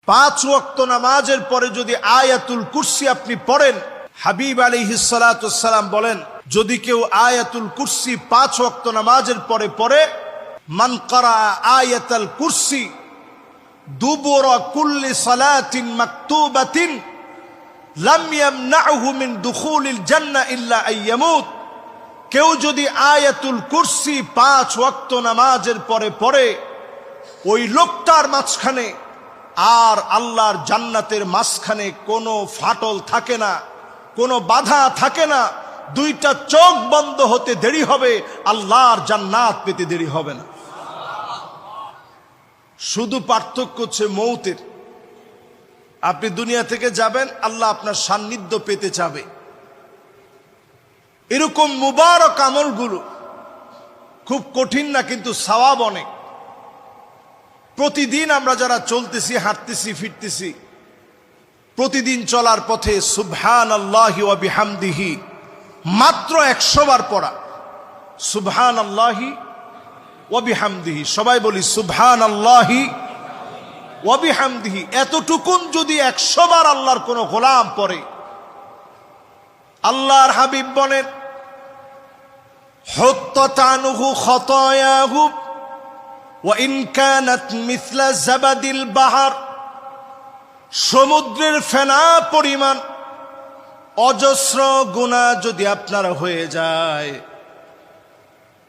পাঁচ ওয়াক্ত নামাজের পরে যদি আয়াতুল কুরসি আপনি পড়েন, হাবিব আলাইহিস সালাতু ওয়াস সালাম বলেন, যদি কেউ আয়াতুল কুরসি পাঁচ ওয়াক্ত নামাজের পরে পড়ে, মান ক্বারা আয়াতুল কুরসি দুবুরা কুল্লি সালাতিন মাকতুবাতিন লাম ইয়ামনাহু মিন দুখুলিল জান্নাহ ইল্লা আইয়ামুত। কেউ যদি আয়াতুল কুরসি পাঁচ ওয়াক্ত নামাজের পরে পড়ে, ওই লোকটার মাঝখানে আর আল্লাহর জান্নাতের মাঝখানে কোনো ফাটল থাকে না, কোনো বাধা থাকে না। দুইটা চোখ বন্ধ হতে দেরি হবে, আল্লাহর জান্নাত পেতে দেরি হবে না। শুধু পার্থক্য হচ্ছে মৌতের। আপনি দুনিয়া থেকে যাবেন, আল্লাহ আপনার সান্নিধ্য পেতে চাবে। এরকম মুবারক আমলগুলো খুব কঠিন না, কিন্তু সওয়াব অনেক। প্রতিদিন আমরা যারা চলতেছি, হাঁটতেছি, ফিরতেছি, প্রতিদিন চলার পথে সুবহানাল্লাহি ওয়া বিহামদিহি মাত্র 100 বার পড়া। সুবহানাল্লাহি ওয়া বিহামদিহি, সবাই বলি সুবহানাল্লাহি ওয়া বিহামদিহি। এতটুকুন যদি 100 বার আল্লাহর কোন গোলাম পড়ে, আল্লাহর হাবিব বলেন, হুত্তাত আনহু খতায়াহু ওয়া ইন কানাত মিছলা জাবাদিল বাহর। সমুদ্রের ফেনা পরিমাণ অজস্র গুনাহ যদি আপনার হয়ে যায়,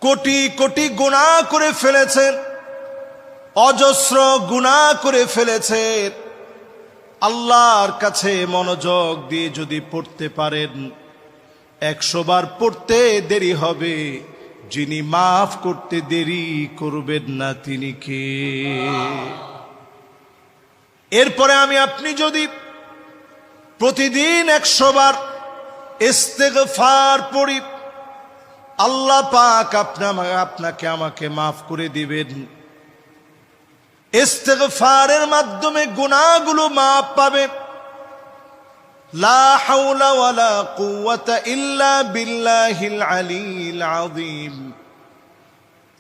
কোটি কোটি গুনাহ করে ফেলেছেন, অজস্র গুনাহ করে ফেলেছেন, আল্লাহর কাছে মনোযোগ দিয়ে যদি পড়তে পারেন, 100 বার পড়তে দেরি হবে, যিনি মাফ করতে দেরি করবেন না তিনি কে? এরপরে আমি আপনি যদি প্রতিদিন 100 বার ইস্তেগফার পড়ি, আল্লাহ পাক আপনাকে আমাকে মাফ করে দিবেন। ইস্তেগফারের মাধ্যমে গুনাহগুলো মাফ পাবে। লা হাওলা ওয়ালা কুওয়াতা ইল্লা বিল্লাহিল আলিয়্যিল আযীম।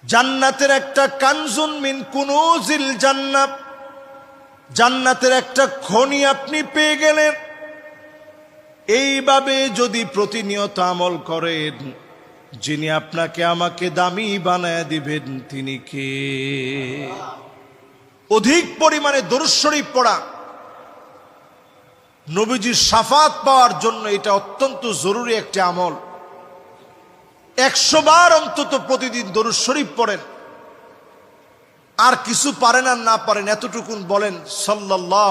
জান্নাতের একটা কানজুন মিন কুনুজিল জান্নাত, জান্নাতের একটা খনি আপনি পেয়ে গেলেন। এইভাবে যদি প্রতিনিয়ত আমল করেন, যিনি আপনাকে আমাকে দামি বানায় দিবেন তিনি কে? অধিক পরিমাণে দরুদ শরীফ পড়া, নবীজির শাফাত পাওয়ার জন্য এটা অত্যন্ত জরুরি একটি আমল। 100 বার অন্তত প্রতিদিন দরুদ শরীফ পড়েন। আর কিছু পারেন আর না পারেন, এতটুকুন বলেন সাল্লাল্লাহু